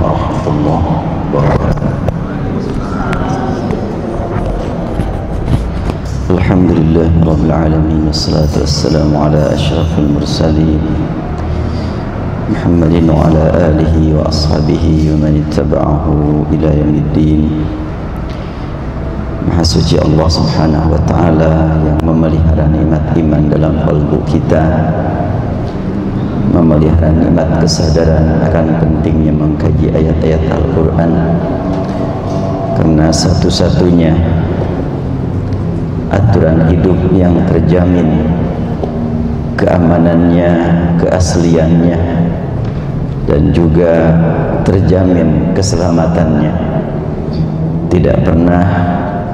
warahmatullahi wabarakatuh. Alhamdulillah rabbil alamin, wassalatu wassalamu ala asyrafil mursalin Muhammadin wa ala alihi wa ashabihi wa man ittaba'ahu ila yaumiddin. Maha suci Allah Subhanahu wa taala yang memelihara nikmat iman dalam qalbu kita, memelihara nikmat kesadaran akan pentingnya mengkaji ayat-ayat Al-Quran, karena satu-satunya aturan hidup yang terjamin keamanannya, keasliannya, dan juga terjamin keselamatannya. Tidak pernah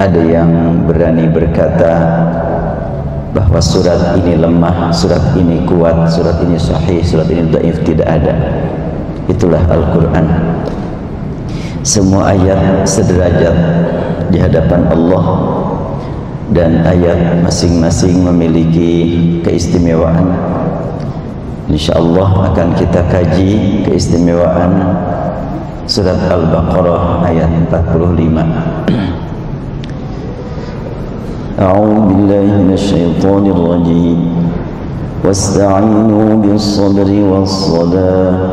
ada yang berani berkata bahwa surat ini lemah, surat ini kuat, surat ini sahih, surat ini dhaif. Tidak ada. Itulah Al-Quran. Semua ayat sederajat di hadapan Allah, dan ayat masing-masing memiliki keistimewaan. InsyaAllah akan kita kaji keistimewaan surat Al-Baqarah ayat 45. A'udzu billahi minasyaitonir rajim. Wasta'inu bis-sabri was-salah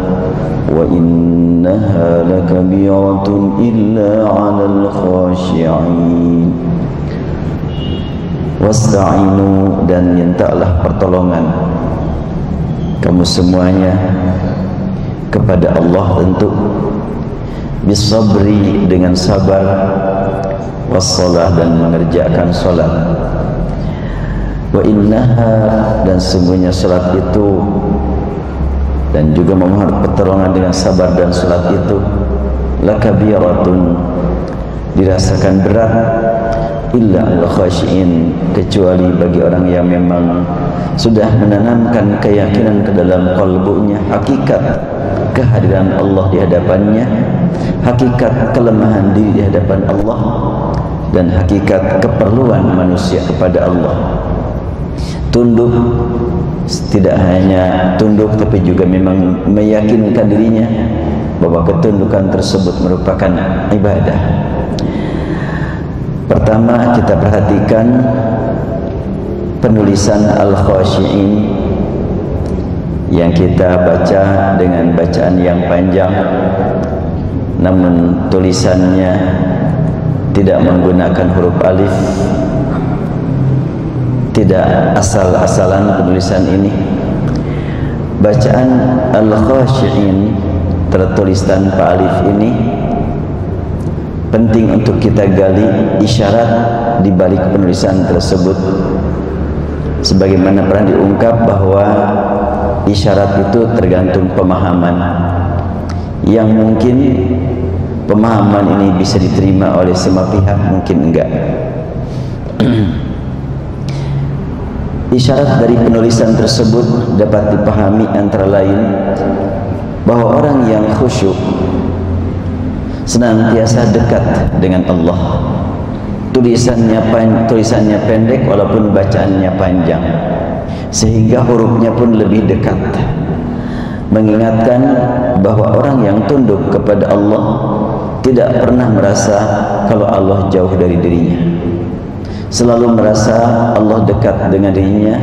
wa innaha lakabiratun illa 'alal khashi'in. Wasta'inu, dan mintalah pertolongan kamu semuanya kepada Allah tentu, bisabri, dengan sabar, wassalah, dan mengerjakan salat, wa innaha, dan sungguhnya salat itu, dan juga memohon pertolongan dengan sabar dan salat itu, lakabiratun, dirasakan berat, illa al-khashiin, kecuali bagi orang yang memang sudah menanamkan keyakinan ke dalam qalbunya, hakikat kehadiran Allah di hadapannya, hakikat kelemahan diri di hadapan Allah, dan hakikat keperluan manusia kepada Allah. Tunduk, tidak hanya tunduk tapi juga memang meyakinkan dirinya bahwa ketundukan tersebut merupakan ibadah. Pertama, kita perhatikan penulisan Al-Khashi'in yang kita baca dengan bacaan yang panjang, namun tulisannya tidak menggunakan huruf alif, tidak asal-asalan penulisan ini. Bacaan Al-Khashi'in tertulis tanpa alif ini penting untuk kita gali isyarat di balik penulisan tersebut. Sebagaimana pernah diungkap bahwa isyarat itu tergantung pemahaman, yang mungkin pemahaman ini bisa diterima oleh semua pihak, mungkin enggak. Isyarat dari penulisan tersebut dapat dipahami antara lain bahwa orang yang khusyuk senantiasa dekat dengan Allah. Tulisannya pendek walaupun bacaannya panjang, sehingga hurufnya pun lebih dekat, mengingatkan bahwa orang yang tunduk kepada Allah tidak pernah merasa kalau Allah jauh dari dirinya, selalu merasa Allah dekat dengan dirinya,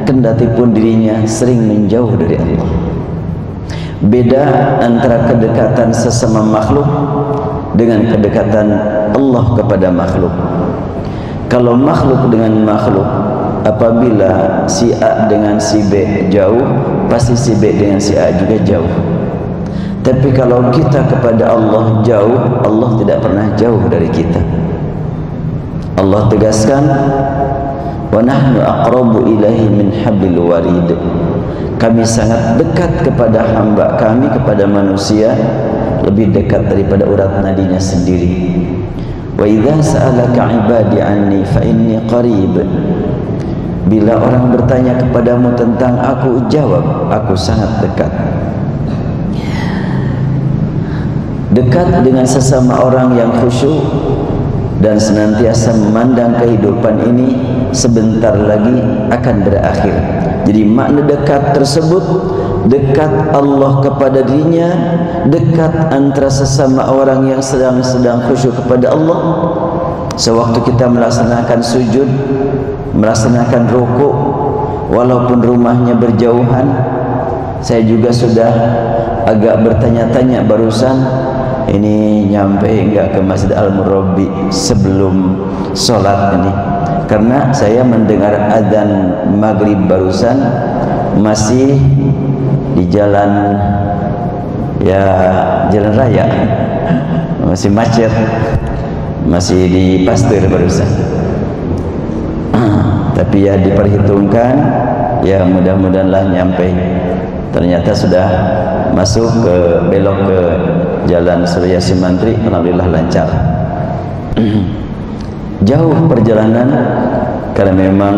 kendati pun dirinya sering menjauh dari Allah. Beda antara kedekatan sesama makhluk dengan kedekatan Allah kepada makhluk. Kalau makhluk dengan makhluk, apabila si A dengan si B jauh, pasti si B dengan si A juga jauh. Tapi kalau kita kepada Allah jauh, Allah tidak pernah jauh dari kita. Allah tegaskan, wa nahnu aqrabu ilaihi min hablil warid. Kami sangat dekat kepada hamba kami, kepada manusia, lebih dekat daripada urat nadinya sendiri. Wa idza sa'alaka 'ibadi 'anni fa inni qarib. Bila orang bertanya kepadamu tentang aku, jawab, aku sangat dekat. Dekat dengan sesama orang yang khusyuk dan senantiasa memandang kehidupan ini sebentar lagi akan berakhir. Jadi makna dekat tersebut dekat Allah kepada dirinya, dekat antara sesama orang yang sedang khusyuk kepada Allah. Sewaktu kita melaksanakan sujud, melaksanakan rukuk, walaupun rumahnya berjauhan. Saya juga sudah agak bertanya-tanya barusan, ini nyampe enggak ke Masjid Al-Murabbi sebelum sholat ini, karena saya mendengar adzan maghrib barusan masih di jalan raya, masih macet, masih di Pasteur barusan. Tapi ya diperhitungkan, ya mudah-mudahanlah nyampe. Ternyata sudah masuk ke belok ke Jalan Surya Simantri, alhamdulillah lancar. Jauh perjalanan karena memang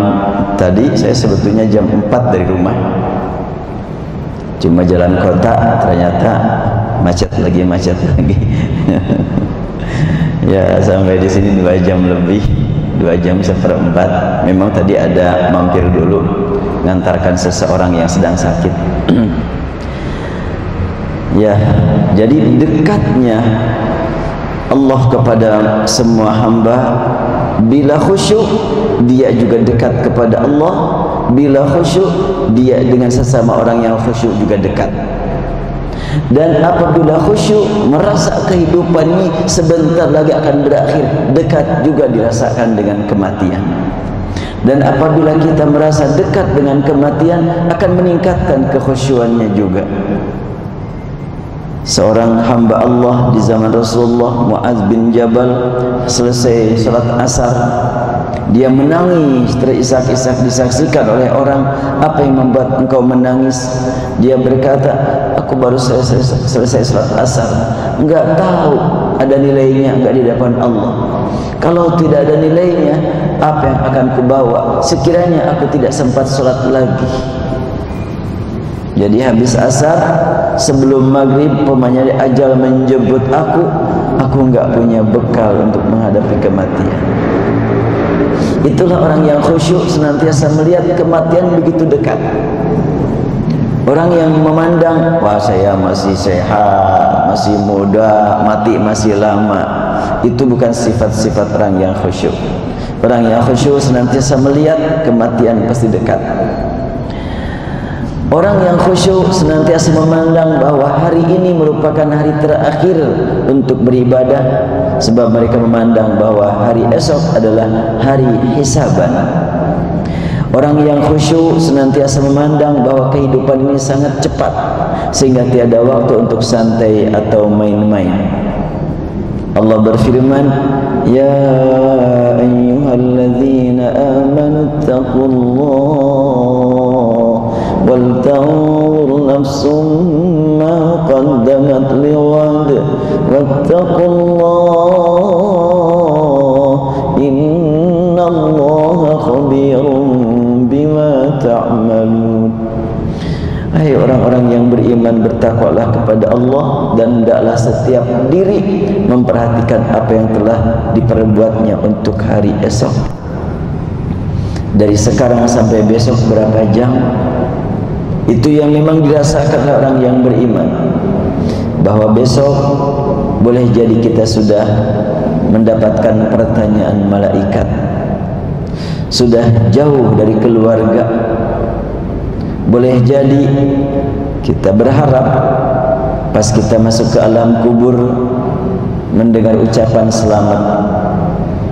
tadi saya sebetulnya jam 4 dari rumah. Cuma jalan kota ternyata macet lagi. Ya sampai di sini 2 jam lebih, 2 jam 1/4. Memang tadi ada mampir dulu ngantarkan seseorang yang sedang sakit. Ya, jadi dekatnya Allah kepada semua hamba. Bila khusyuk, dia juga dekat kepada Allah. Bila khusyuk, dia dengan sesama orang yang khusyuk juga dekat. Dan apabila khusyuk, merasa kehidupan ini sebentar lagi akan berakhir, dekat juga dirasakan dengan kematian. Dan apabila kita merasa dekat dengan kematian, akan meningkatkan kekhusyuannya juga. Seorang hamba Allah di zaman Rasulullah, Mu'adz bin Jabal, selesai salat asar, dia menangis terisak-isak, disaksikan oleh orang. Apa yang membuat engkau menangis? Dia berkata, aku baru selesai salat asar, enggak tahu ada nilainya enggak di depan Allah. Kalau tidak ada nilainya, apa yang akan kubawa sekiranya aku tidak sempat salat lagi? Jadi habis asar, sebelum maghrib, pemanya ajal menjemput aku enggak punya bekal untuk menghadapi kematian. Itulah orang yang khusyuk, senantiasa melihat kematian begitu dekat. Orang yang memandang, wah saya masih sehat, masih muda, mati masih lama, itu bukan sifat-sifat orang yang khusyuk. Orang yang khusyuk senantiasa melihat kematian pasti dekat. Orang yang khusyuk senantiasa memandang bahwa hari ini merupakan hari terakhir untuk beribadah, sebab mereka memandang bahwa hari esok adalah hari hisaban. Orang yang khusyuk senantiasa memandang bahwa kehidupan ini sangat cepat, sehingga tiada waktu untuk santai atau main-main. Allah berfirman, ya ayyuhalladzina amanu taqullah wal tanzur nafsum ma qaddamat lighad wattaqullah innallaha khabirun bima ta'malun. Hai orang-orang yang beriman, bertakwalah kepada Allah dan hendaklah setiap diri memperhatikan apa yang telah diperbuatnya untuk hari esok. Dari sekarang sampai besok berapa jam? Itu yang memang dirasakan oleh orang yang beriman, bahwa besok boleh jadi kita sudah mendapatkan pertanyaan malaikat, sudah jauh dari keluarga. Boleh jadi kita berharap pas kita masuk ke alam kubur mendengar ucapan selamat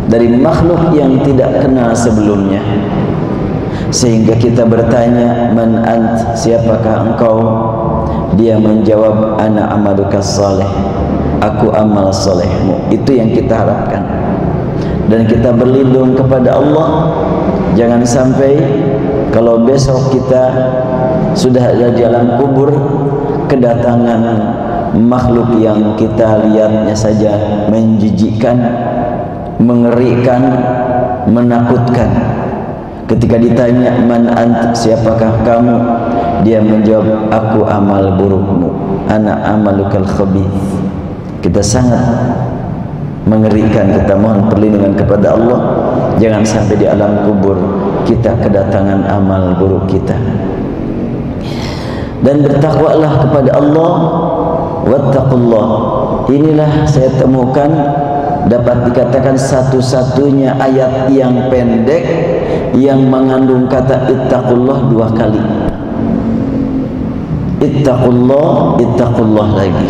dari makhluk yang tidak kenal sebelumnya, sehingga kita bertanya, man ant, siapakah engkau? Dia menjawab, ana amalukas saleh, aku amal solehmu. Itu yang kita harapkan. Dan kita berlindung kepada Allah, jangan sampai kalau besok kita sudah ada di alam kubur, kedatangan makhluk yang kita lihatnya saja menjijikkan, mengerikan, menakutkan. Ketika ditanya, man ant, siapakah kamu? Dia menjawab, aku amal burukmu, ana amalukal khabith. Kita sangat mengerikan. Kita mohon perlindungan kepada Allah, jangan sampai di alam kubur kita kedatangan amal buruk kita. dan bertakwalah kepada Allah. Wattaqullah. Inilah saya temukan dapat dikatakan satu-satunya ayat yang pendek yang mengandung kata ittaqullah 2 kali. Ittaqullah, ittaqullah lagi.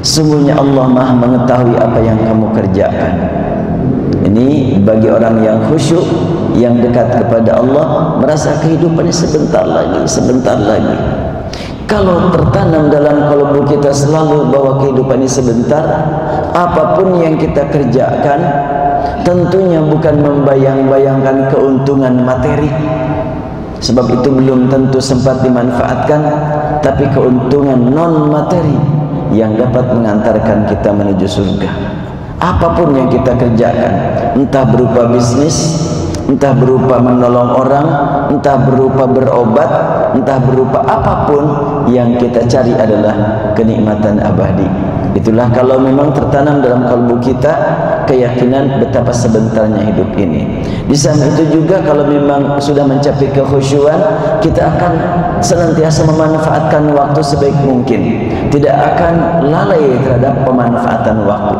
Sungguhnya Allah Maha mengetahui apa yang kamu kerjakan. Ini bagi orang yang khusyuk, yang dekat kepada Allah, merasa kehidupannya sebentar lagi, sebentar lagi. Kalau tertanam dalam kalbu kita selalu bahwa kehidupan ini sebentar, apapun yang kita kerjakan tentunya bukan membayang-bayangkan keuntungan materi, sebab itu belum tentu sempat dimanfaatkan, tapi keuntungan non materi yang dapat mengantarkan kita menuju surga. Apapun yang kita kerjakan, entah berupa bisnis, entah berupa menolong orang, entah berupa berobat, entah berupa apapun, yang kita cari adalah kenikmatan abadi. Itulah kalau memang tertanam dalam kalbu kita keyakinan betapa sebentarnya hidup ini. Di samping itu juga kalau memang sudah mencapai kekhusyuan, kita akan senantiasa memanfaatkan waktu sebaik mungkin, tidak akan lalai terhadap pemanfaatan waktu.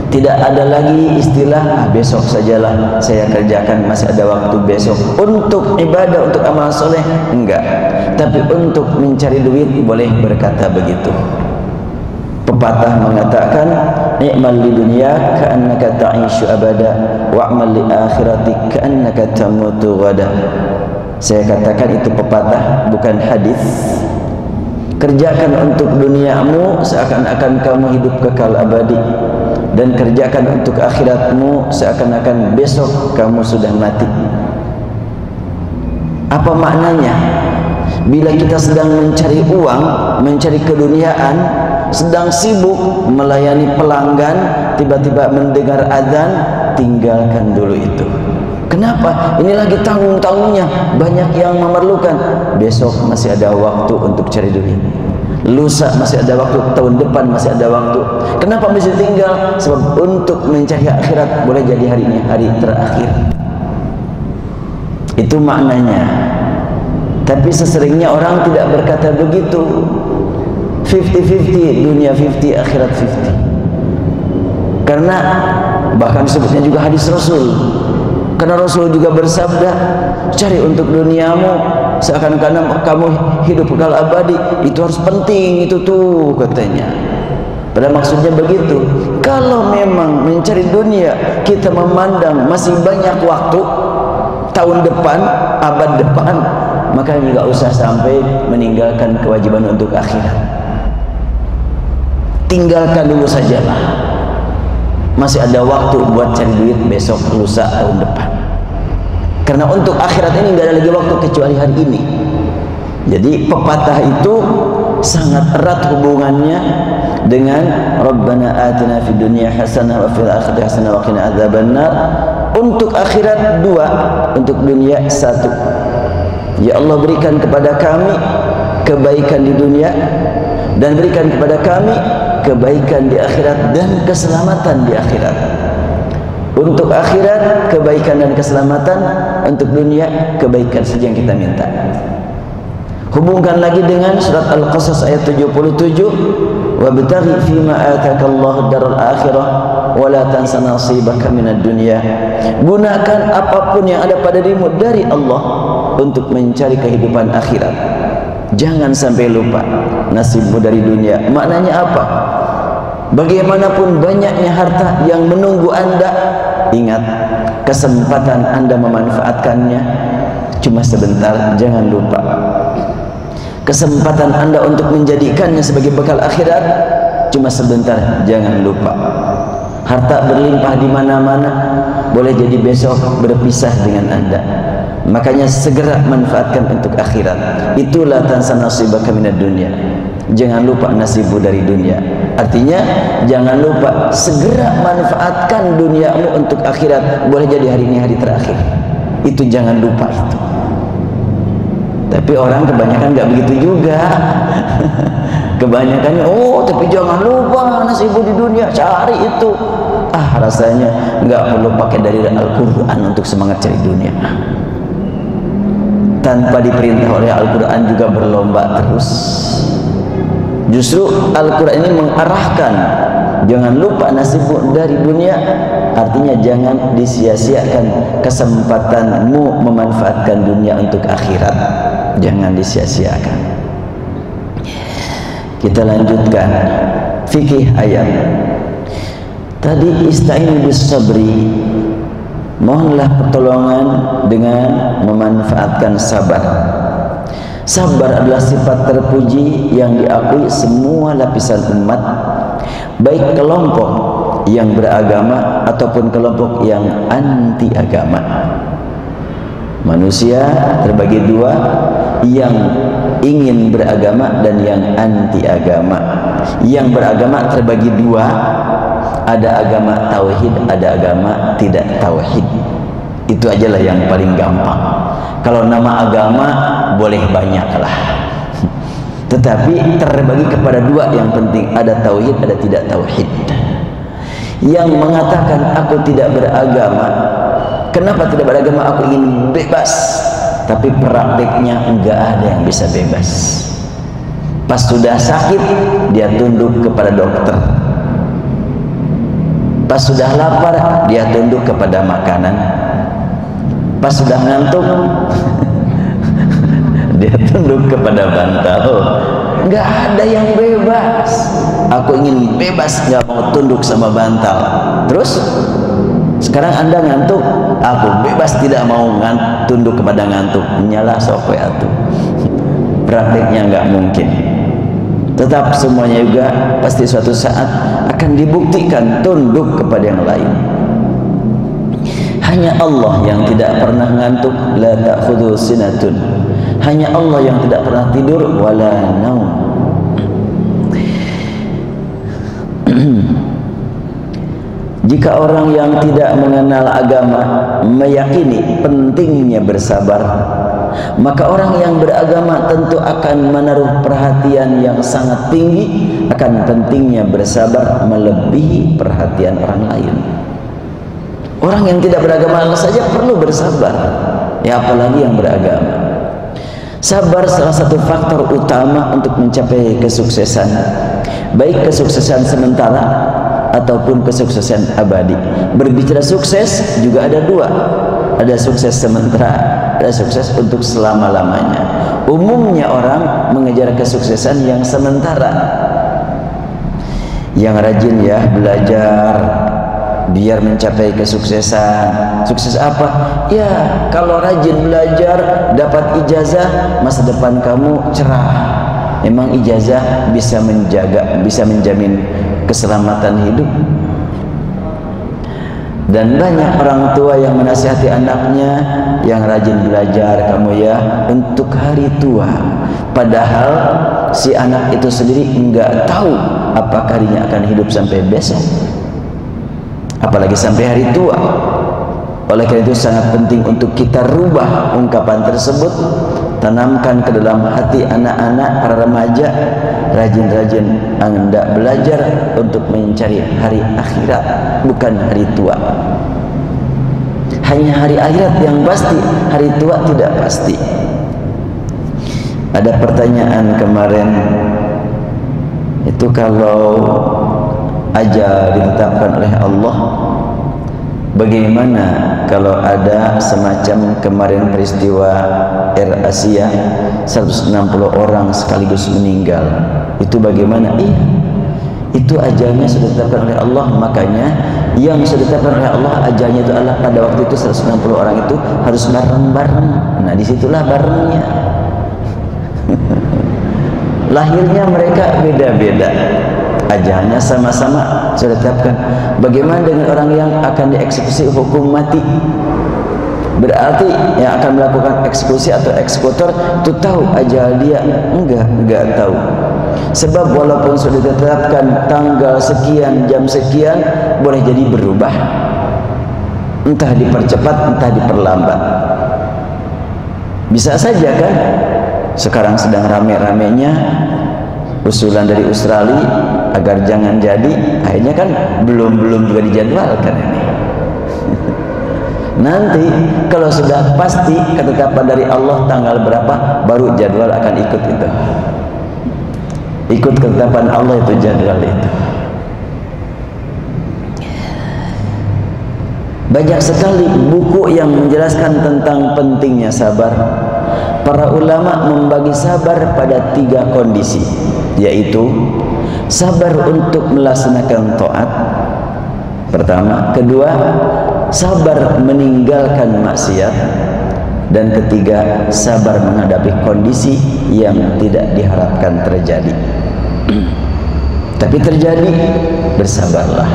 Tidak ada lagi istilah besok sajalah saya kerjakan, masih ada waktu besok untuk ibadah, untuk amal soleh, enggak. Tapi untuk mencari duit boleh berkata begitu. Pepatah mengatakan, ni'mal li dunya ka'annaka ta'ishu abada wa'mal li akhirati ka'annaka tamutu ghada. Saya katakan itu pepatah, bukan hadis. Kerjakan untuk duniamu seakan-akan kamu hidup kekal abadi, dan kerjakan untuk akhiratmu seakan-akan besok kamu sudah mati. Apa maknanya? Bila kita sedang mencari uang, mencari keduniaan, sedang sibuk melayani pelanggan, tiba-tiba mendengar azan, tinggalkan dulu itu. Kenapa? Ini lagi tanggung-tanggungnya, banyak yang memerlukan. Besok masih ada waktu untuk cari duit. Lusa masih ada waktu, tahun depan masih ada waktu. Kenapa mesti tinggal? Sebab untuk mencari akhirat boleh jadi hari ini hari terakhir. Itu maknanya. Tapi seseringnya orang tidak berkata begitu. 50-50, dunia 50, akhirat 50. Karena bahkan disebutnya juga hadis Rasul. Karena Rasul juga bersabda, cari untuk duniamu seakan-akan kamu hidup kekal abadi. Itu harus penting itu tuh katanya. Pada maksudnya begitu. Kalau memang mencari dunia kita memandang masih banyak waktu, tahun depan, abad depan, maka nggak usah sampai meninggalkan kewajiban untuk akhirat. Tinggalkan dulu sajalah. Masih ada waktu buat cari duit besok, lusa, tahun depan. Karena untuk akhirat ini nggak ada lagi waktu kecuali hari ini. Jadi pepatah itu sangat erat hubungannya dengan Rabbana atina fid dunya hasanah wa fil akhirati hasanah wa qina adzabannar. Untuk akhirat 2, untuk dunia 1. Ya Allah, berikan kepada kami kebaikan di dunia dan berikan kepada kami kebaikan di akhirat dan keselamatan di akhirat. Untuk akhirat kebaikan dan keselamatan, untuk dunia kebaikan saja yang kita minta. Hubungkan lagi dengan surat Al-Qasas ayat 77, wabtaghi fima atakallahu daral akhirah wa la tansa nasibaka minad dunya. Gunakan apapun yang ada pada dirimu dari Allah untuk mencari kehidupan akhirat. Jangan sampai lupa nasibmu dari dunia. Maknanya apa? Bagaimanapun banyaknya harta yang menunggu Anda, ingat, kesempatan Anda memanfaatkannya cuma sebentar, jangan lupa. Kesempatan Anda untuk menjadikannya sebagai bekal akhirat cuma sebentar, jangan lupa. Harta berlimpah di mana-mana, boleh jadi besok berpisah dengan Anda. Makanya segera manfaatkan untuk akhirat. Itulah tansa nasibaka minad dunya. Jangan lupa nasibmu dari dunia. Artinya jangan lupa segera manfaatkan duniamu untuk akhirat. Boleh jadi hari ini hari terakhir. Itu jangan lupa itu. Tapi orang kebanyakan nggak begitu juga. Kebanyakan tapi jangan lupa nasibmu di dunia, cari itu. Rasanya nggak perlu pakai dari Al-Quran untuk semangat cari dunia. tanpa diperintah oleh Al-Quran juga berlomba terus. Justru Al-Quran ini mengarahkan, jangan lupa nasibmu dari dunia, artinya jangan disia-siakan kesempatanmu memanfaatkan dunia untuk akhirat, jangan disia-siakan. Kita lanjutkan fikih ayat tadi, ista'inu bis sabri, mohonlah pertolongan dengan memanfaatkan sabar. Sabar adalah sifat terpuji yang diakui semua lapisan umat, baik kelompok yang beragama ataupun kelompok yang anti agama. Manusia terbagi dua, yang ingin beragama dan yang anti agama. Yang beragama terbagi dua, ada agama tauhid, ada agama tidak tauhid. Itu ajalah yang paling gampang. Kalau nama agama boleh banyak lah, tetapi terbagi kepada dua yang penting, ada tauhid, ada tidak tauhid. Yang mengatakan aku tidak beragama, kenapa tidak beragama? Aku ingin bebas, tapi prakteknya enggak ada yang bisa bebas. Pas sudah sakit dia tunduk kepada dokter, pas sudah lapar dia tunduk kepada makanan, pas sudah ngantuk dia tunduk kepada bantal. Nggak ada yang bebas. Aku ingin bebas, nggak mau tunduk sama bantal. Terus sekarang Anda ngantuk, aku bebas tidak mau tunduk kepada ngantuk. Nyala sokwe atuh. Prakteknya nggak mungkin. Tetap semuanya juga pasti suatu saat akan dibuktikan tunduk kepada yang lain. Hanya Allah yang tidak pernah ngantuk, la ta'khudhu sinatun. Hanya Allah yang tidak pernah tidur, wala naum. Jika orang yang tidak mengenal agama meyakini pentingnya bersabar, maka orang yang beragama tentu akan menaruh perhatian yang sangat tinggi akan pentingnya bersabar melebihi perhatian orang lain. Orang yang tidak beragama saja perlu bersabar, ya apalagi yang beragama. Sabar salah satu faktor utama untuk mencapai kesuksesan, baik kesuksesan sementara ataupun kesuksesan abadi. Berbicara sukses juga ada dua, ada sukses sementara, ada sukses untuk selama-lamanya. Umumnya orang mengejar kesuksesan yang sementara, yang rajin ya belajar biar mencapai kesuksesan. Sukses apa? Ya, kalau rajin belajar, dapat ijazah, masa depan kamu cerah. Emang ijazah bisa menjaga, bisa menjamin keselamatan hidup? Dan banyak orang tua yang menasihati anaknya yang rajin belajar, kamu ya untuk hari tua. Padahal si anak itu sendiri enggak tahu apakah dirinya akan hidup sampai besok, apalagi sampai hari tua. Oleh karena itu sangat penting untuk kita rubah ungkapan tersebut, tanamkan ke dalam hati anak-anak, para remaja, rajin-rajin Anda belajar untuk mencari hari akhirat, bukan hari tua. Hanya hari akhirat yang pasti, hari tua tidak pasti. Ada pertanyaan kemarin, itu kalau ajal ditetapkan oleh Allah, bagaimana kalau ada semacam kemarin peristiwa Air Asia 160 orang sekaligus meninggal, itu bagaimana? Iya, itu ajalnya sudah ditetapkan oleh Allah. Makanya yang sudah ditetapkan oleh Allah ajalnya itu adalah pada waktu itu 160 orang itu harus bareng-bareng. Nah disitulah barengnya. Lahirnya mereka beda-beda, ajalnya sama-sama sudah ditetapkan. Bagaimana dengan orang yang akan dieksekusi hukum mati? Berarti yang akan melakukan eksekusi atau eksekutor itu tahu ajal dia? Enggak tahu. Sebab walaupun sudah ditetapkan tanggal sekian, jam sekian, boleh jadi berubah, entah dipercepat, entah diperlambat. Bisa saja kan? Sekarang sedang rame-ramenya usulan dari Australia agar jangan jadi, akhirnya kan belum juga dijadwalkan ini. Nanti kalau sudah pasti ketetapan dari Allah tanggal berapa, baru jadwal akan ikut itu. Ikut ketetapan Allah itu jadwal itu. Banyak sekali buku yang menjelaskan tentang pentingnya sabar. Para ulama membagi sabar pada 3 kondisi, yaitu sabar untuk melaksanakan taat pertama, kedua sabar meninggalkan maksiat, dan ketiga sabar menghadapi kondisi yang tidak diharapkan terjadi. Tapi terjadi, bersabarlah.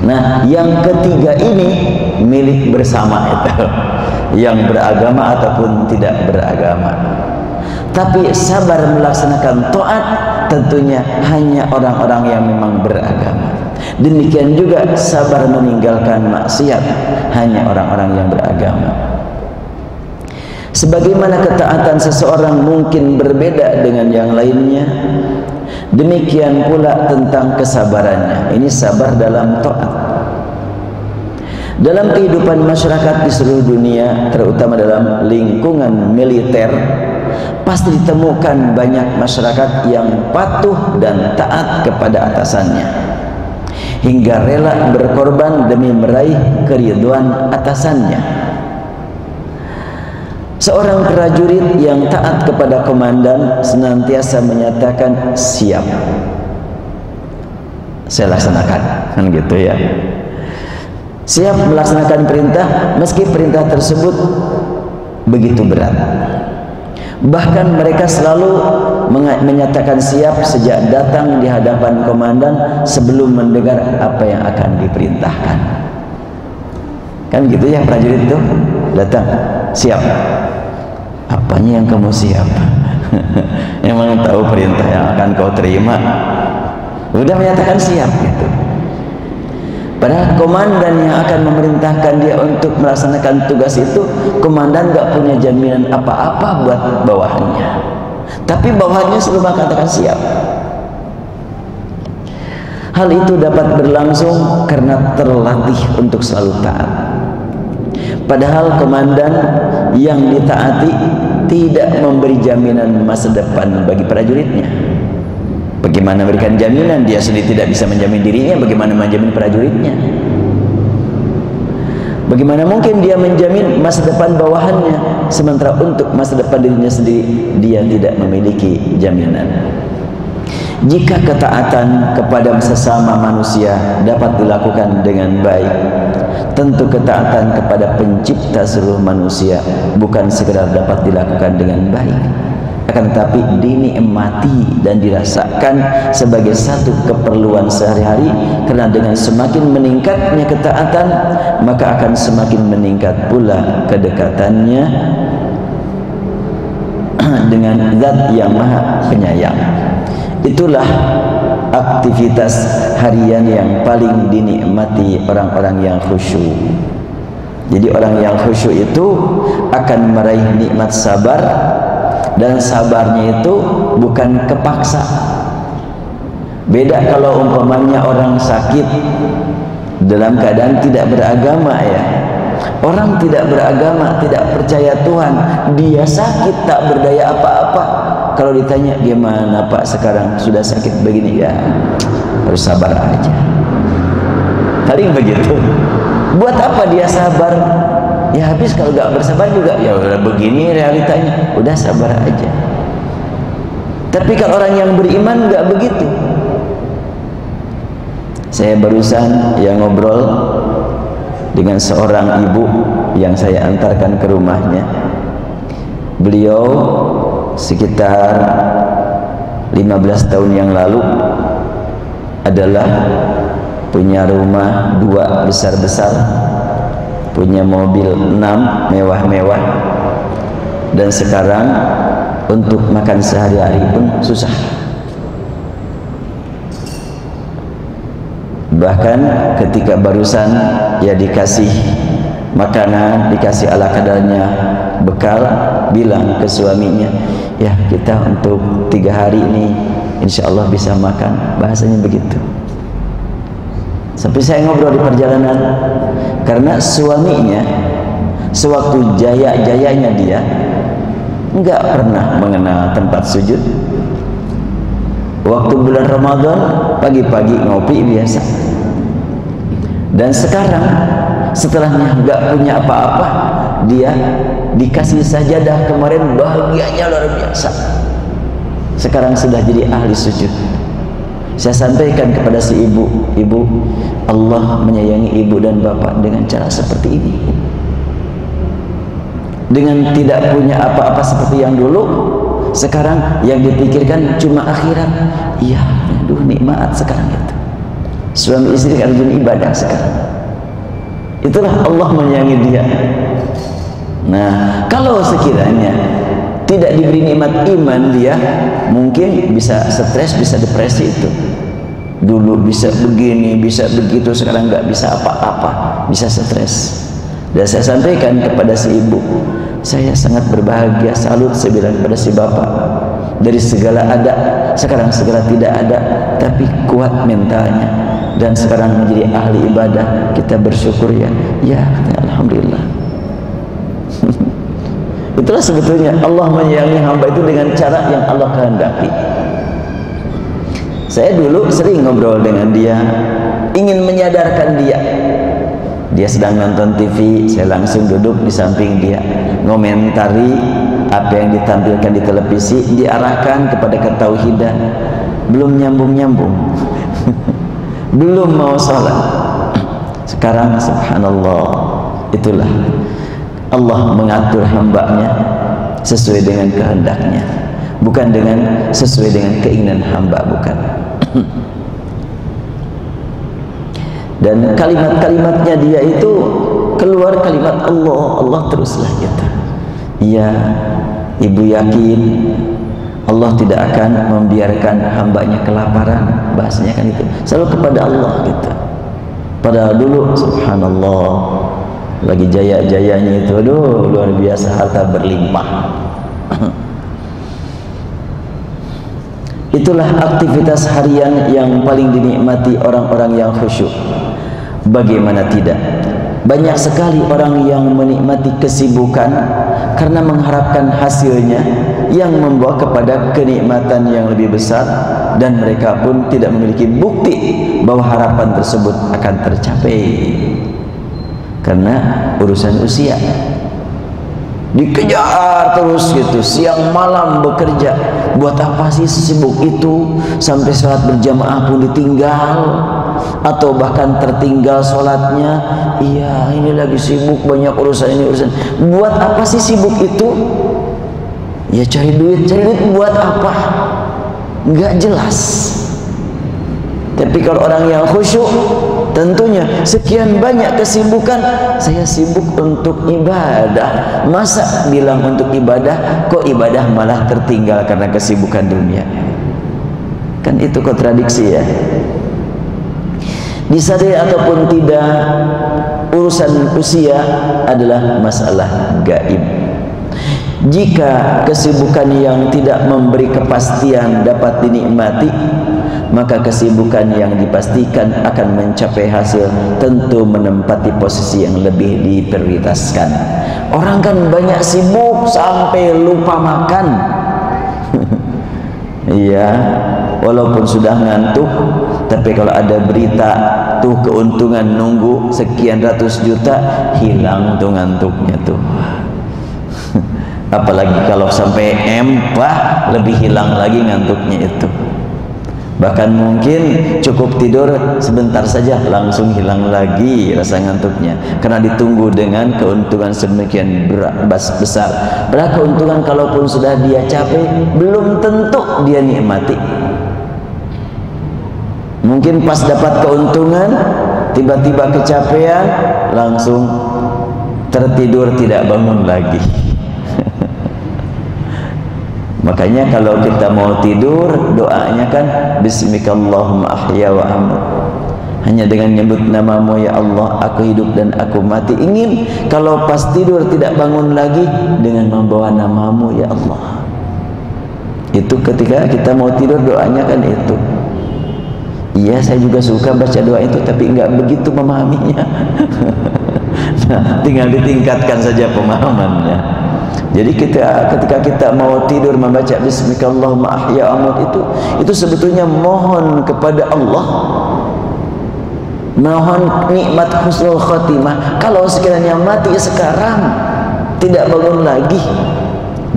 Nah, yang ketiga ini milik bersama itu, yang beragama ataupun tidak beragama. Tapi sabar melaksanakan taat tentunya hanya orang-orang yang memang beragama. Demikian juga sabar meninggalkan maksiat hanya orang-orang yang beragama. Sebagaimana ketaatan seseorang mungkin berbeda dengan yang lainnya, demikian pula tentang kesabarannya. Ini sabar dalam taat. Dalam kehidupan masyarakat di seluruh dunia, terutama dalam lingkungan militer, pasti ditemukan banyak masyarakat yang patuh dan taat kepada atasannya, hingga rela berkorban demi meraih keridhaan atasannya. Seorang prajurit yang taat kepada komandan senantiasa menyatakan siap, saya laksanakan, kan gitu ya. Siap melaksanakan perintah meski perintah tersebut begitu berat. Bahkan mereka selalu menyatakan siap sejak datang di hadapan komandan sebelum mendengar apa yang akan diperintahkan. Kan gitu ya, prajurit itu datang siap. Apanya yang kamu siap? Emang tahu perintah yang akan kau terima? Udah menyatakan siap gitu. Padahal komandan yang akan memerintahkan dia untuk melaksanakan tugas itu, komandan gak punya jaminan apa-apa buat bawahannya. Tapi bawahannya selalu mengatakan siap. Hal itu dapat berlangsung karena terlatih untuk selalu taat. Padahal komandan yang ditaati tidak memberi jaminan masa depan bagi prajuritnya. Bagaimana memberikan jaminan? Dia sendiri tidak bisa menjamin dirinya, bagaimana menjamin prajuritnya? Bagaimana mungkin dia menjamin masa depan bawahannya, sementara untuk masa depan dirinya sendiri dia tidak memiliki jaminan. Jika ketaatan kepada sesama manusia dapat dilakukan dengan baik, tentu ketaatan kepada pencipta seluruh manusia bukan sekedar dapat dilakukan dengan baik, akan tetapi dinikmati dan dirasakan sebagai satu keperluan sehari-hari. Karena dengan semakin meningkatnya ketaatan, maka akan semakin meningkat pula kedekatannya dengan Zat yang Maha Penyayang. Itulah aktivitas harian yang paling dinikmati orang-orang yang khusyuk. Jadi orang yang khusyuk itu akan meraih nikmat sabar, dan sabarnya itu bukan kepaksa. Beda kalau umpamanya orang sakit dalam keadaan tidak beragama ya. Orang tidak beragama, tidak percaya Tuhan, dia sakit tak berdaya apa-apa. Kalau ditanya gimana Pak sekarang sudah sakit begini, ya harus sabar aja. Paling begitu. Buat apa dia sabar? Ya habis kalau gak bersabar juga, ya udah begini realitanya, udah sabar aja. Tapi kalau orang yang beriman gak begitu. Saya barusan yang ngobrol dengan seorang ibu yang saya antarkan ke rumahnya. Beliau sekitar 15 tahun yang lalu adalah punya rumah 2 besar-besar, punya mobil 6 mewah-mewah, dan sekarang untuk makan sehari-hari pun susah. Bahkan ketika barusan ya dikasih makanan, dikasih ala kadarnya bekal, bilang ke suaminya, ya kita untuk 3 hari ini insya Allah bisa makan, bahasanya begitu. Sampai saya ngobrol di perjalanan, Karena suaminya sewaktu jaya-jayanya dia enggak pernah mengenal tempat sujud. Waktu bulan Ramadan pagi-pagi ngopi biasa. Dan sekarang setelahnya enggak punya apa-apa, dia dikasih sajadah kemarin, bahagianya luar biasa. Sekarang sudah jadi ahli sujud. Saya sampaikan kepada si ibu, ibu, Allah menyayangi ibu dan bapak dengan cara seperti ini. Dengan tidak punya apa-apa seperti yang dulu, sekarang yang dipikirkan cuma akhirat. Iya, aduh nikmat sekarang itu. Suami istri rajin ibadah sekarang. Itulah Allah menyayangi dia. Nah, kalau sekiranya tidak diberi nikmat iman, dia mungkin bisa stres, bisa depresi itu. Dulu bisa begini, bisa begitu, sekarang nggak bisa apa-apa, bisa stres. Dan saya sampaikan kepada si ibu, saya sangat berbahagia, salut saya bilang kepada si bapak. Dari segala ada, sekarang segala tidak ada, tapi kuat mentalnya. Dan sekarang menjadi ahli ibadah, kita bersyukur ya. Ya, alhamdulillah. Itulah sebetulnya Allah menyayangi hamba itu dengan cara yang Allah kehendaki. Saya dulu sering ngobrol dengan dia, ingin menyadarkan dia. Dia sedang nonton TV, saya langsung duduk di samping dia, ngomentari apa yang ditampilkan di televisi, diarahkan kepada ketauhidan. Belum nyambung-nyambung. Belum mau sholat. Sekarang subhanallah, itulah Allah mengatur hambanya sesuai dengan kehendaknya, bukan dengan sesuai dengan keinginan hamba, bukan. Dan kalimat-kalimatnya dia itu keluar kalimat Allah, Allah teruslah gitu. Iya, ibu yakin Allah tidak akan membiarkan hambanya kelaparan, bahasanya kan itu, selalu kepada Allah gitu. Padahal dulu subhanallah lagi jaya-jayanya itu, aduh luar biasa, harta berlimpah. Itulah aktivitas harian yang paling dinikmati orang-orang yang khusyuk. Bagaimana tidak? Banyak sekali orang yang menikmati kesibukan karena mengharapkan hasilnya yang membawa kepada kenikmatan yang lebih besar, dan mereka pun tidak memiliki bukti bahwa harapan tersebut akan tercapai. Karena urusan usia dikejar terus gitu, siang malam bekerja. Buat apa sih sibuk itu, sampai sholat berjamaah pun ditinggal, atau bahkan tertinggal sholatnya. Iya, ini lagi sibuk, banyak urusan ini urusan. Buat apa sih sibuk itu? Ya cari duit buat apa? Nggak jelas. Tapi kalau orang yang khusyuk, tentunya sekian banyak kesibukan, saya sibuk untuk ibadah. Masa bilang untuk ibadah, kok ibadah malah tertinggal karena kesibukan dunia? Kan itu kontradiksi ya. Disadari ataupun tidak, urusan usia adalah masalah gaib. Jika kesibukan yang tidak memberi kepastian dapat dinikmati, maka kesibukan yang dipastikan akan mencapai hasil tentu menempati posisi yang lebih diprioritaskan. Orang kan banyak sibuk sampai lupa makan. Iya, walaupun sudah ngantuk, tapi kalau ada berita tuh keuntungan nunggu sekian ratus juta, hilang tuh ngantuknya tuh. Apalagi kalau sampai empah, lebih hilang lagi ngantuknya itu. Bahkan mungkin cukup tidur sebentar saja langsung hilang lagi rasa ngantuknya, karena ditunggu dengan keuntungan sedemikian besar. Padahal keuntungan kalaupun sudah dia capai, belum tentu dia nikmati. Mungkin pas dapat keuntungan, tiba-tiba kecapean, langsung tertidur tidak bangun lagi. Makanya kalau kita mau tidur, doanya kan Bismikallahumma ahya wa amut. Hanya dengan nyebut namamu ya Allah, aku hidup dan aku mati. Ingin kalau pas tidur tidak bangun lagi, dengan membawa namamu ya Allah. Itu ketika kita mau tidur, doanya kan itu. Iya, saya juga suka baca doa itu, tapi enggak begitu memahaminya. Nah, tinggal ditingkatkan saja pemahamannya. Jadi ketika kita mau tidur membaca Bismikallahumma ahya amut, itu sebetulnya mohon kepada Allah, mohon nikmat husnul khotimah. Kalau sekiranya mati sekarang, tidak bangun lagi,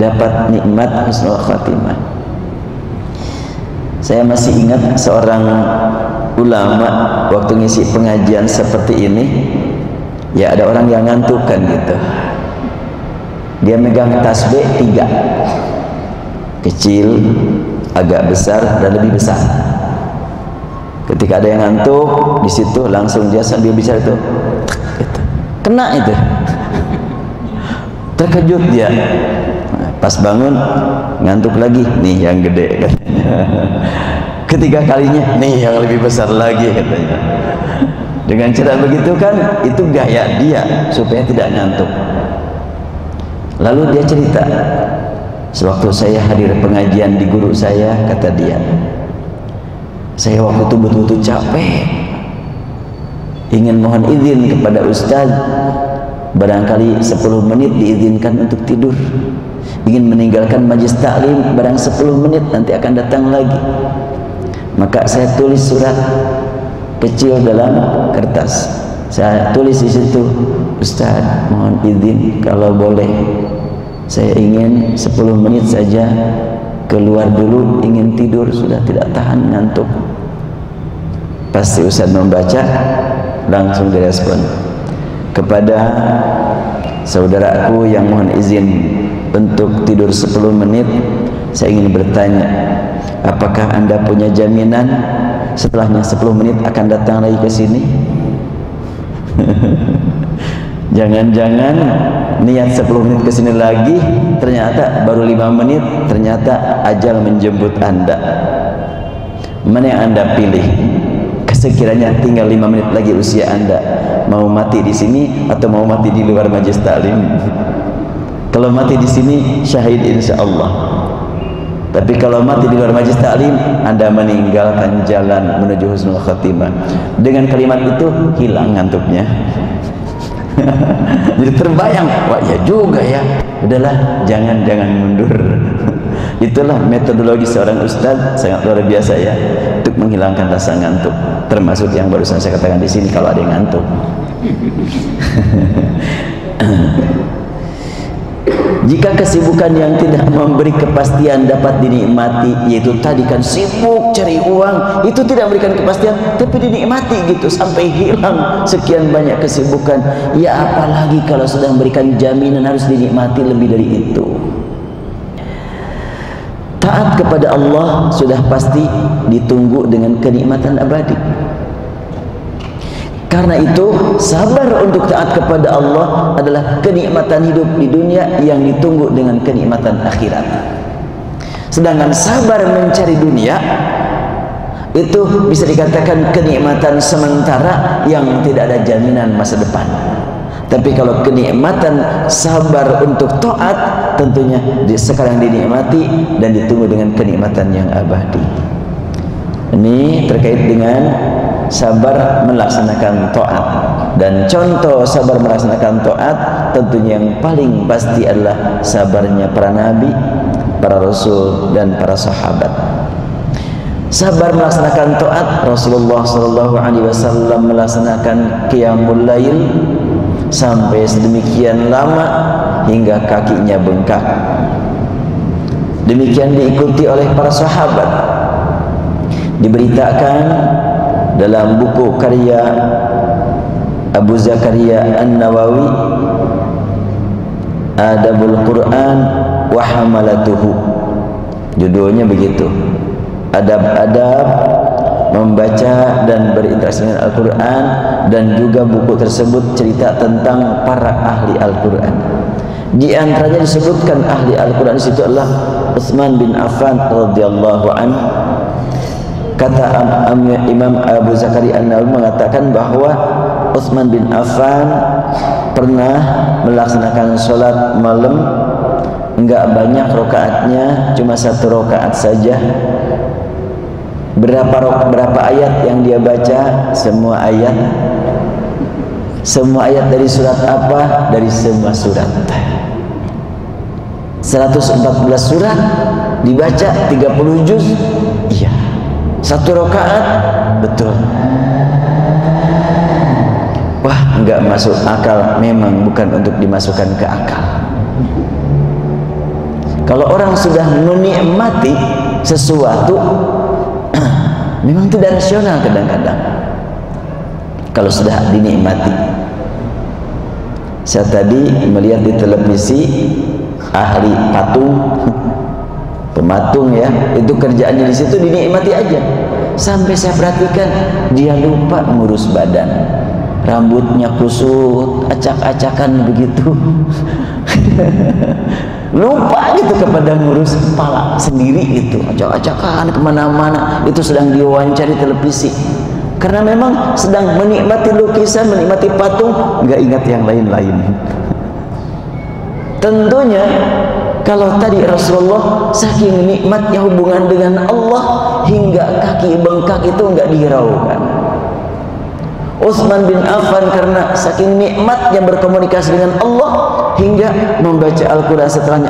dapat nikmat husnul khotimah. Saya masih ingat seorang ulama waktu ngisi pengajian seperti ini, ya ada orang yang ngantukkan gitu. Dia megang tasbih 3, kecil, agak besar, dan lebih besar. Ketika ada yang ngantuk di situ, langsung dia sambil bicara itu, gitu. Kena itu, terkejut dia. Pas bangun ngantuk lagi, nih yang gede katanya. Ketiga kalinya, nih yang lebih besar lagi katanya. Dengan cara begitu kan, itu gaya dia supaya tidak ngantuk. Lalu dia cerita, sewaktu saya hadir pengajian di guru saya, kata dia, saya waktu itu betul-betul capek, ingin mohon izin kepada Ustaz, barangkali 10 menit diizinkan untuk tidur, ingin meninggalkan majlis taklim, barang 10 menit nanti akan datang lagi. Maka saya tulis surat kecil dalam kertas, saya tulis di situ, Ustaz mohon izin kalau boleh saya ingin 10 menit saja keluar dulu, ingin tidur, sudah tidak tahan ngantuk. Pasti Ustaz membaca, langsung direspon, kepada saudaraku yang mohon izin untuk tidur 10 menit, saya ingin bertanya, apakah Anda punya jaminan setelahnya 10 menit akan datang lagi ke sini? Jangan-jangan niat 10 menit ke sini lagi, ternyata baru 5 menit, ternyata ajal menjemput Anda. Mana yang Anda pilih? Sekiranya tinggal 5 menit lagi usia Anda, mau mati di sini atau mau mati di luar majlis taklim? Kalau mati di sini syahid insya Allah. Tapi kalau mati di luar majlis taklim, Anda meninggalkan jalan menuju husnul khatimah. Dengan kalimat itu hilang ngantuknya. Jadi terbayang, wah ya juga ya, udahlah jangan mundur. Itulah metodologi seorang ustaz, sangat luar biasa ya, untuk menghilangkan rasa ngantuk. Termasuk yang barusan saya katakan di sini, kalau ada yang ngantuk. Jika kesibukan yang tidak memberi kepastian dapat dinikmati, yaitu tadi kan sibuk cari uang, itu tidak memberikan kepastian, tapi dinikmati gitu sampai hilang sekian banyak kesibukan. Ya apalagi kalau sudah memberikan jaminan harus dinikmati lebih dari itu. Taat kepada Allah sudah pasti ditunggu dengan kenikmatan abadi. Karena itu sabar untuk taat kepada Allah adalah kenikmatan hidup di dunia yang ditunggu dengan kenikmatan akhirat. Sedangkan sabar mencari dunia itu bisa dikatakan kenikmatan sementara yang tidak ada jaminan masa depan. Tapi kalau kenikmatan sabar untuk taat, tentunya sekarang dinikmati dan ditunggu dengan kenikmatan yang abadi. Ini terkait dengan sabar melaksanakan taat. Dan contoh sabar melaksanakan taat tentunya yang paling pasti adalah sabarnya para nabi, para rasul, dan para sahabat. Sabar melaksanakan taat, Rasulullah SAW melaksanakan qiyamul lail sampai sedemikian lama hingga kakinya bengkak. Demikian diikuti oleh para sahabat. Diberitakan dalam buku karya Abu Zakaria An-Nawawi, Adabul Quran wa Hamalatuhu, judulnya begitu, adab-adab membaca dan berinteraksi dengan Al-Quran. Dan juga buku tersebut cerita tentang para ahli Al-Quran. Di antaranya disebutkan ahli Al-Quran di situ adalah Utsman bin Affan radhiyallahu anhu. Kata Imam Abu Zakaria An-Nawawi mengatakan bahwa Utsman bin Affan pernah melaksanakan sholat malam, enggak banyak rakaatnya, cuma 1 rakaat saja. Berapa ayat yang dia baca? Semua ayat Semua ayat dari surat apa? Dari semua surat. 114 surat dibaca 30 juz. Iya. Satu rakaat, betul. Wah, enggak masuk akal, memang bukan untuk dimasukkan ke akal. Kalau orang sudah menikmati sesuatu memang tidak rasional kadang-kadang. Kalau sudah dinikmati. Saya tadi melihat di televisi ahli patung, pematung ya, itu kerjaannya di situ dinikmati aja. Sampai saya perhatikan dia lupa ngurus badan, rambutnya kusut, acak-acakan begitu. Lupa gitu kepada ngurus kepala sendiri itu, acak-acakan kemana-mana. Itu sedang diwawancari televisi. Karena memang sedang menikmati lukisan, menikmati patung, nggak ingat yang lain-lain. Tentunya kalau tadi Rasulullah saking nikmatnya hubungan dengan Allah hingga kaki bengkak itu nggak dihiraukan. Utsman bin Affan karena saking nikmatnya berkomunikasi dengan Allah hingga membaca Al-Quran setelahnya